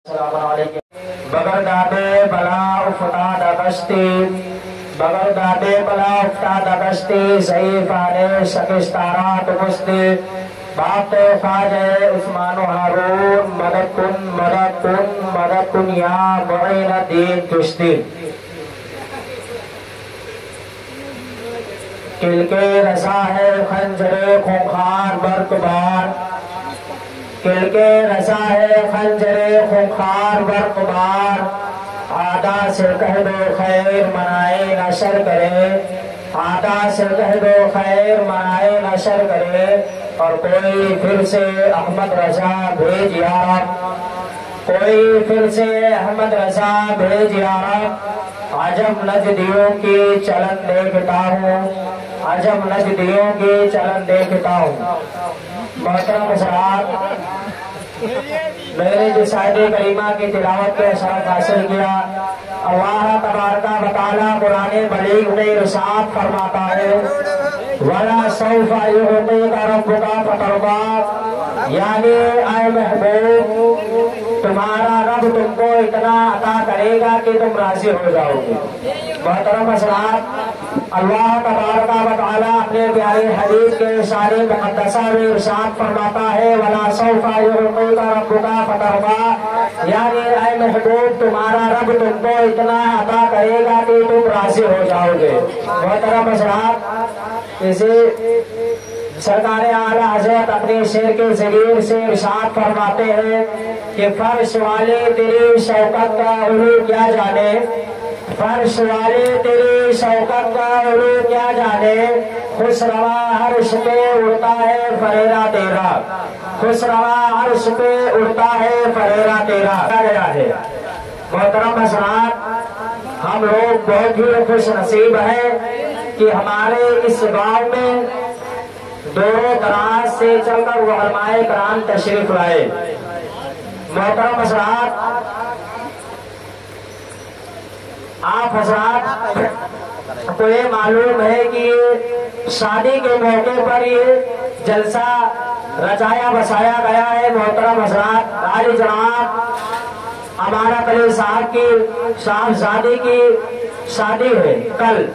السلام علیکم بغیر دادے بلا افتاد اگستی بغیر دادے بلا افتاد اگستی ضعیفان شکستارات مستی باپ خواجہ عثمان و ہارون مدد کن مدد کن مدد کن یا معین الدین چشتی کل کے رضا ہے خنجر خونخوار برقبار کل کے رضا ہے خنجر خونخوار برقبار آدھا سے کہہ دو خیر منائے نشر کرے آدھا سے کہہ دو خیر منائے نشر کرے اور کوئی پھر سے احمد رضا بھیج یارب کوئی پھر سے احمد رضا بھیج یارب عجب نجدیوں کی چلن دیکھتا ہوں عجب نجدیوں کی چلن دیکھتا ہوں محترم حضرات میرے جس آیت کریمہ کی تلاوت کے شرف حاصل کیا اللہ تبارک و تعالی قرآن بلیغ میں ارشاد فرماتا ہے وَلَا سَوْفَ يُعْطِيكَ رَبُّكَ فَتَرْضَىٰ یعنی اے محبوب تمہارا رب تم کو اتنا عطا کرے گا کہ تم راضی ہو جاؤ گے محترم حضرات اللہ تبارک و تعالی اپنے پیارے حدیث کے اشارے مقدسہ میں ارشاد فرماتا ہے وَلَا سَوْفَ يُعْطِيكَ رَبُّكَ فَتَرْضَىٰ یعنی اے محبوب تمہارا رب تم کو اتنا عطا کرے گا کہ تم راضی ہو جاؤ گے محترم حضرات اسے سرکار اعلیٰ حضرت اپنے شعر کے ذریعے سے ارشاد فرماتے ہیں کہ فرش والے تیری شوکت کا علو کیا جانے فرش والے تیری شوکت کا علو کیا جانے خوش روا عرش پہ اڑتا ہے فریرہ تیرا خوش روا عرش پہ اڑتا ہے فریرہ تیرا گیا ہے محترم حضرات ہم لوگ بہت ہی خوش نصیب ہیں کہ ہمارے اس گاؤں میں دور دراز سے چل کر وہ علماء کرام تشریف لائے محترم حضرات آپ حضرات کو یہ معلوم ہے کہ شادی کے موقع پر یہ جلسہ رچایا بسایا گیا ہے محترم حضرات عالی جناب ہمارا علی صاحب کی صاحبزادی کی شادی ہے کل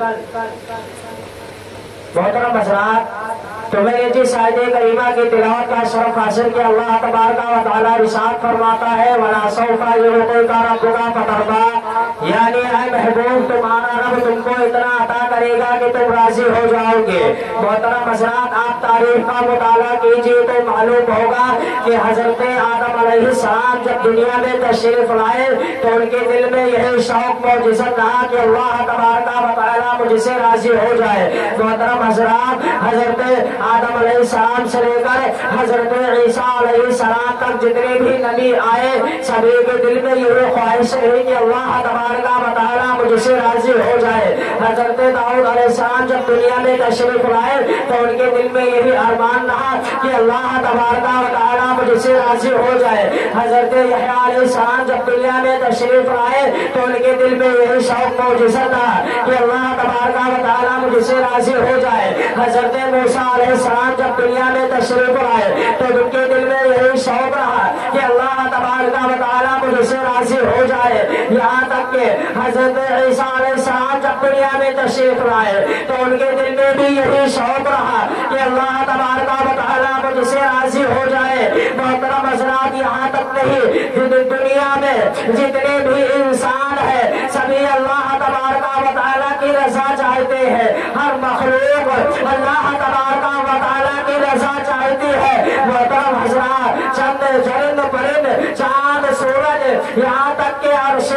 محترم حضرات تو میں نے جس آیت کریمہ کی تلاوت کا شرف حاصل کیا اللہ تبارک و تعالی ارشاد فرماتا ہے وَلَا سَوْفَ يُعْطِيكَ رَبُّكَ فَتَرْضَىٰ یعنی اے محبوب تمہارا رب تم کو اتنا عطا کرے گا کہ تم راضی ہو جاؤ گے محترم حضرات آپ تاریخ کا مطالعہ کیجئے تو معلوم ہوگا کہ حضرت آدم علیہ السلام جب دنیا میں تشریف لائے تو ان کے دل میں یہی شوق معجزت رہا کہ اللہ تبارک و تعالی مجھ سے راضی ہو جائے محترم حضرات حضرت آدم علیہ السلام سے لے کر حضرت عیسیٰ علیہ السلام تک جتنے بھی نبی آئے سبھی کے دل میں یہ خواہش رہی کہ اللہ تبارک و تعالی مجھ سے راضی ہو جائے حضرت داؤد علیہ السلام جب دنیا میں تشریف لائے تو ان کے دل میں یہی ارمان رہا کہ اللہ تبارک و تعالی مجھ سے راضی ہو جائے حضرت یحییٰ علیہ السلام جب دنیا میں تشریف لائے تو ان کے دل میں یہی شوق معجزت رہا کہ اللہ تبارک و تعالی مجھ سے راضی ہو جائے حضرت موسیٰ علیہ السلام جب دنیا میں تشریف لائے تو ان کے دل میں یہی شوق رہا کہ اللہ تبارک و تعالی مجھ سے راضی ہو جائے یہاں تک کہ حضرت عیسیٰ علیہ السلام جب دنیا میں تشریف لائے تو ان کے دل میں بھی یہی شوق رہا کہ اللہ تبارک و تعالی مجھ سے راضی ہو جائے محترم حضرات یہاں تک نہیں دنیا میں جتنے بھی انسان ہیں سبھی اللہ تبارک و تعالی کی رضا چاہتے ہیں ہر مخلوق اللہ تبارک و تعالی کی رضا چاہتی ہے محترم حضرات چند چرند پرند چاند سورج یہاں تک کہ عرش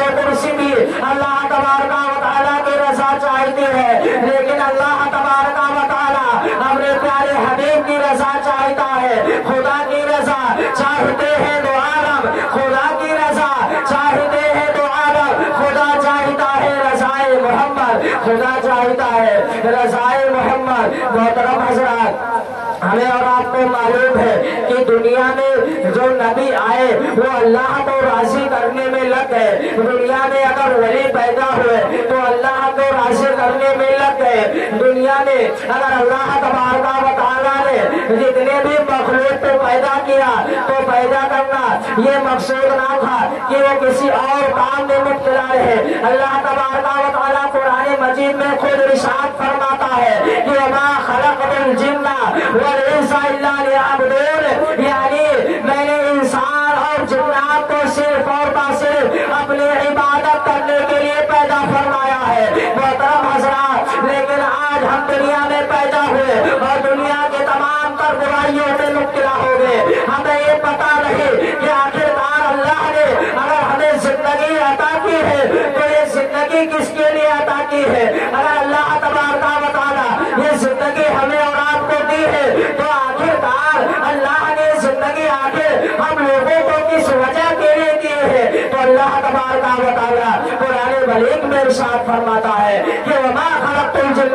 کرسی بھی اللہ تبارک و تعالی کی رضا چاہتی ہے لیکن اللہ تبارک و تعالی اپنے پیارے حبیب کی رضا چاہتا ہے خدا کی رضا چاہتے ہیں تو عالم خدا کی رضا چاہتے ہیں تو عالم خدا چاہتا ہے رضائے محمد خدا چاہتا ہے رضائے محمد محترم حضرات ہمیں اور آپ کو معلوم ہے کہ دنیا میں جو نبی آئے وہ اللہ کو راضی کرنے میں لگ گئے دنیا میں اگر ولی پیدا ہوئے تو اللہ کو راضی کرنے میں لگ گئے دنیا میں اگر اللہ تبارک و تعالی نے جتنے بھی مخلوق کو پیدا کیا تو پیدا کرنا یہ مقصود نہ تھا کہ وہ کسی اور کام میں مبتلا رہے۔ اللہ تبارک و تعالیٰ قرآن مجید میں خود ارشاد فرماتا ہے کہ وما خلقت الجن والانس الا لیعبدون، یعنی میں نے انسان اور جنات کو صرف اور صرف اپنی عبادت کرنے کے لیے پیدا فرمایا ہے۔ محترم حضرات، لیکن آج ہم دنیا میں پیدا ہوئے اور دنیا کے تمام تر برائیوں میں مبتلا ہو گئے۔ ہمیں یہ پتا نہیں کہ آخرکار اللہ نے اگر ہمیں زندگی عطا کی ہے تو یہ زندگی کس کے لیے عطا کی ہے؟ اگر اللہ تبارک و تعالیٰ یہ زندگی ہمیں اور آپ کو دی ہے تو آخرکار اللہ نے زندگی آخر ہم لوگوں کو کس وجہ کے لیے دی ہے؟ تو اللہ تبارک و تعالیٰ قرآن مجید میں ارشاد فرماتا ہے کہ وما خلقت الجن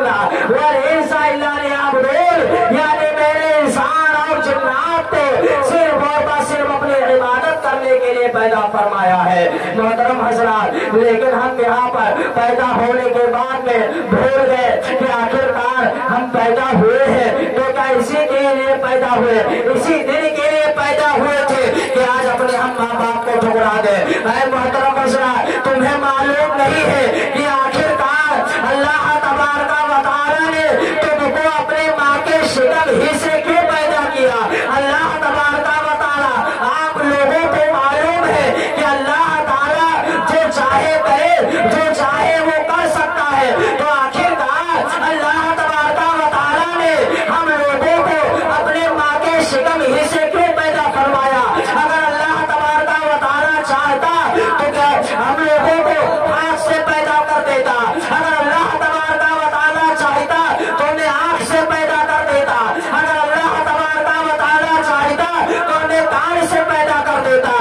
والانس الا لیعبدون، یعنی میں نے انسان اور جنات کو صرف اور صرف اپنی عبادت کرنے کے لیے پیدا فرمایا ہے۔ محترم حضرات، لیکن ہم یہاں پر پیدا ہونے کے بعد میں بھول گئے کہ آخرکار ہم پیدا ہوئے ہیں تو کیا اسی کے لیے پیدا ہوئے، اسی دن کے لیے پیدا ہوئے تھے کہ آج اپنے ہم ماں باپ کو ٹھکرا دیں؟ اے محترم حضرات، تمہیں معلوم نہیں ہے کہ آخرکار اللہ تبارک و تعالیٰ نے تم کو اپنے ماں کے شکم ہی سے کیوں پیدا کیا؟ اللہ تبارک و تعالیٰ، آپ لوگوں کو معلوم ہے کہ اللہ تعالیٰ جو چاہے کرے، جو چاہے وہ کر سکتا ہے، تو آخرکار اللہ تبارک و تعالیٰ نے ہم لوگوں کو اپنے ماں کے شکم ہی سے کیوں پیدا فرمایا؟ اگر اللہ تبارک و تعالیٰ چاہتا تو کیا ہم لوگوں کو آنکھ سے پیدا کر دیتا؟ اگر اللہ تبارک و تعالیٰ چاہتا تو انہیں آنکھ سے پیدا کر دیتا؟ اگر اللہ تبارک و تعالیٰ چاہتا تو انہیں کان سے پیدا کر دیتا؟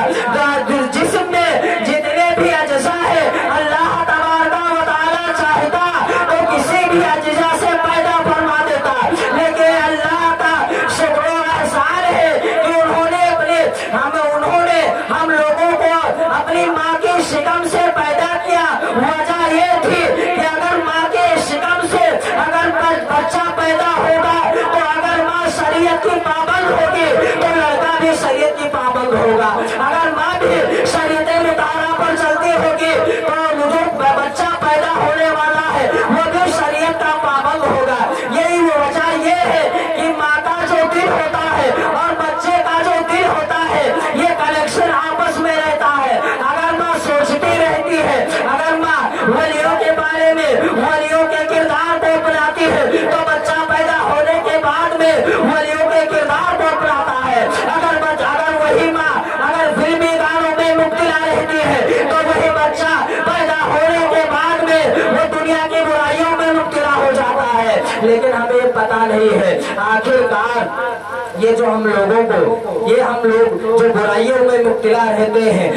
جسم میں جتنے بھی اجزاء ہیں اللہ تبارک و تعالیٰ چاہتا تو کسی بھی اجزاء سے پیدا فرما دیتا، لیکن اللہ کا شکر و احسان ہے کہ انہوں نے ہم لوگوں کو اپنی ماں کی شکم سے پیدا کیا۔ وجہ یہ تھی کہ اگر ماں کے شکم سے اگر بچہ پیدا ہوگا تو اگر ماں شریعت کی پابند ہوگی تو لڑکا بھی شریعت کی پابند ہوگا، اگر ماں بھی شریعت مطالعہ پر چلتی ہوگی تو جو بچہ پیدا ہونے والا ہے وہ بھی شریعت کا پابند ہوگا۔ یہی وجہ یہ ہے کہ ماں کا جو دل ہوتا ہے اور بچے کا جو دل ہوتا ہے یہ کنیکشن آپس میں رہتا ہے۔ اگر ماں سوچتی رہتی ہے، اگر ماں ولیوں کے بارے میں، ولیوں کے کردار کو اپناتی ہے تو بچہ پیدا ہونے کے بعد میں ولیوں کے کردار کو اپناتا ہے۔ اگر وہی ماں اگر فلمی گانوں میں مبتلا رہتی ہے تو وہی بچہ پیدا ہونے کے بعد میں وہ دنیا کی برائیوں میں مبتلا ہو جاتا ہے۔ لیکن ہمیں پتا نہیں ہے آخرکار یہ جو ہم لوگوں کو، یہ ہم لوگ جو برائیوں میں مبتلا رہتے ہیں،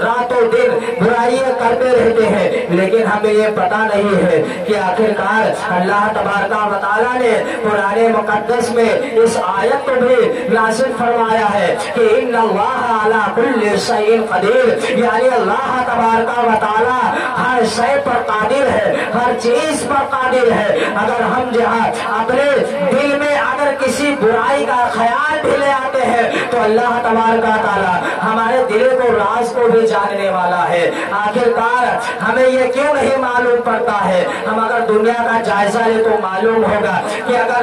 راتوں دن برائیاں کرتے رہتے ہیں، لیکن ہمیں یہ پتا نہیں ہے کہ آخرکار اللہ تبارک و تعالیٰ نے قرآن مقدس میں اس آیت کو بھی نازل فرمایا ہے کہ ان اللہ علی کل شیء قدیر، یعنی اللہ تبارک و تعالیٰ ہر شے پر قادر ہے، ہر چیز پر قادر ہے۔ اگر ہم جہاں اپنے دل میں اگر کسی برائی کا خیال بھی لے آتے ہیں تو اللہ تبارک و تعالیٰ ہمارے دل کو راز کو بھی جاننے والا ہے۔ آخرکار ہمیں یہ کیوں نہیں معلوم پڑتا ہے؟ ہم اگر دنیا کا جائزہ لے تو معلوم ہوگا کہ اگر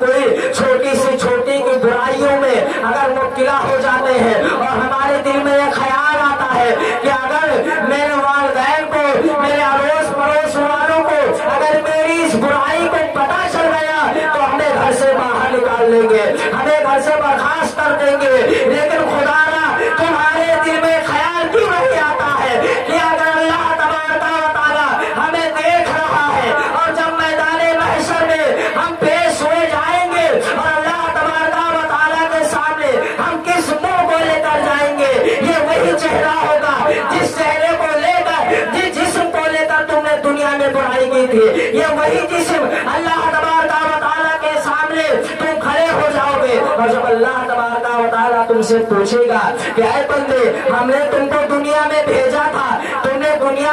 کوئی چھوٹی سے چھوٹی کی برائیوں میں اگر مبتلا ہو جاتے ہیں اور ہمارے دل میں یہ خیال آتا ہے کہ اگر میرے والدین کو، میرے اڑوس پڑوس والوں کو اگر میری اس برائی کو پتا چل گیا تو ہمیں گھر سے باہر نکال لیں گے، ہمیں گھر سے برخاست کر دیں گے، لیکن خدا را تمہارے دل میں خیال کیوں نہیں آتا ہے کہ اگر اللہ تبارک و تعالیٰ ہمیں دیکھ رہا ہے اور جب میدان محشر میں ہم پیش ہوئے جائیں گے اور اللہ تبارک و تعالیٰ کے سامنے ہم کس منہ کو لے کر جائیں گے؟ یہ وہی چہرہ ہوگا جس چہرے کو لے کر، جس جسم کو لے کر تم نے دنیا میں برائی کی تھی، یہ وہی جسم اللہ تبارک و تعالیٰ کے سامنے تم کھڑے ہو جاؤ گے۔ اور جب اللہ تبارک و تعالیٰ تم سے پوچھے گا کہ اے بندے، ہم نے تم کو دنیا میں بھیجا تھا، تم نے دنیا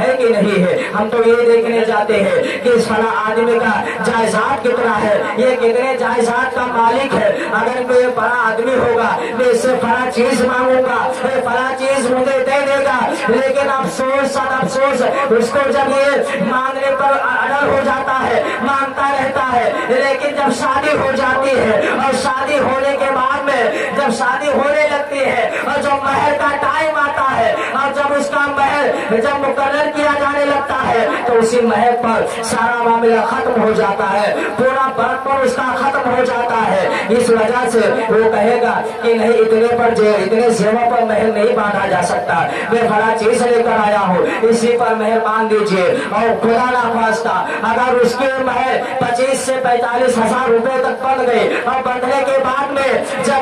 ہے کہ نہیں ہے. ہم تو یہ دیکھنے جاتے ہیں کہ اس فلاں آدمی کا جائیداد کتنا ہے, یہ کتنے جائیداد کا مالک ہے. اگر کوئی بڑا آدمی ہوگا میں اس سے فلاں چیز مانگوں گا, فلاں چیز مجھے دے دے گا. لیکن افسوس سد افسوس, اس کو جب یہ مانگنے پر اڑل ہو جاتا ہے, مانگتا رہتا ہے, لیکن جب شادی ہو جاتی ہے اور شادی ہونے کے بعد میں جب شادی ہونے لگتی ہے اور جو مہر کا ٹائم آتا ہے اور جب اس کا مہر جب مقرر کیا جانے لگتا ہے تو اسی مہر پر سارا معاملہ ختم ہو جاتا ہے, پورا برتن اس کا ختم ہو جاتا ہے. اس وجہ سے وہ کہے گا کہ نہیں اتنے زیور پر مہر نہیں باندھا جا سکتا, میں فلاں چیز لے کر آیا ہوں اسی پر مہر باندھ دیجیے. اور خدا نہ خواستہ اگر اس کے مہر 25 سے 45 ہزار روپے تک بن گئے اور بندھنے کے بعد میں جب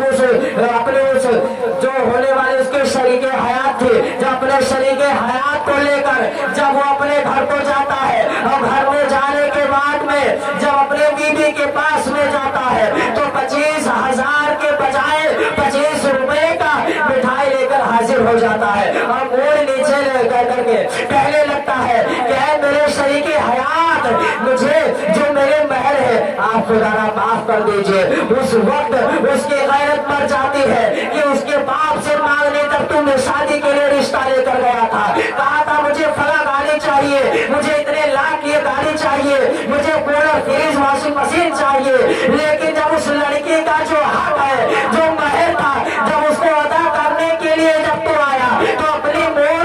اپنے جو ہونے والے اس کے شریک حیات تھے, جب اپنے شریک حیات کو لے کر جب وہ اپنے گھر کو جاتا ہے اور گھر میں جانے کے بعد میں جب اپنے بیوی کے پاس میں جاتا ہے تو 25,000 کے بجائے 25 روپے کا مٹھائی لے کر حاضر ہو جاتا ہے اور منہ نیچے کر کے کہنے لگتا ہے کہ اے میرے شریک حیات, مجھے جو میرے مہر ہے آپ خدا را معاف کر دیجئے. اس وقت اس کی غیرت مر جاتی ہے کہ اس کے باپ سے مانگنے تک تم نے شادی کے لیے رشتہ لے کر گیا تھا, کہا تھا مجھے فلاں گاڑی چاہیے, مجھے اتنے لاکھ کی گاڑی چاہیے, مجھے کولر فریج واشنگ مشین چاہیے. لیکن جب اس لڑکی کا جو حق ہے, جو مہر تھا, جب اس کو ادا کرنے کے لیے جب تو آیا تو اپنے مور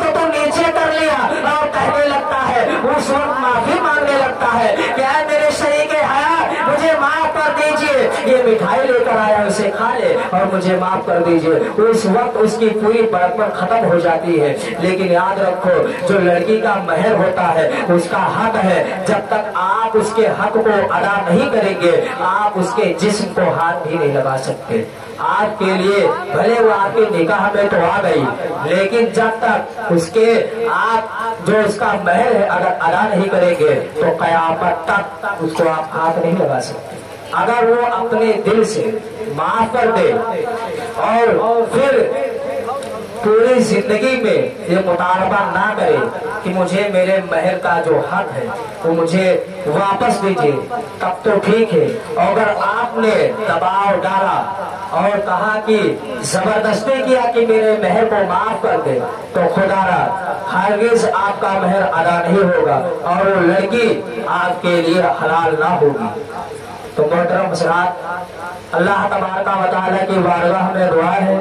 کو تو نیچے کر لیا اور کہنے لگتا ہے, اس وقت معافی مانگنے لگتا ہے کہ اے میرے شریک حیات مجھے معاف کر دیجئے, یہ مٹھائی لے کر آیا اسے کھا لے اور مجھے معاف کر دیجئے. اس وقت اس کی پوری برکت ختم ہو جاتی ہے. لیکن یاد رکھو جو لڑکی کا مہر ہوتا ہے اس کا حق ہے, جب تک آپ اس کے حق کو ادا نہیں کریں گے آپ اس کے جسم کو ہاتھ بھی نہیں لگا سکتے. آپ کے لیے بھلے وہ آپ کے نکاح میں تو آ گئی, لیکن جب تک اس کے آپ جو اس کا مہر ہے اگر ادا نہیں کریں گے تو قیامت تک اس کو آپ ہاتھ نہیں لگا سکتے. اگر وہ اپنے دل سے معاف کر دے اور پھر پوری زندگی میں یہ مطالبہ نہ کرے کہ مجھے میرے مہر کا جو حق ہے وہ مجھے واپس دیجیے, تب تو ٹھیک ہے. اگر آپ نے دباؤ ڈالا اور کہا کہ زبردستی کیا کہ میرے مہر کو معاف کر دے تو خدا را ہرگز آپ کا مہر ادا نہیں ہوگا اور وہ لڑکی آپ کے لیے حلال نہ ہوگی. تو محترم حضرات, اللہ تبارک و تعالیٰ کی بارگاہ میں دعا ہے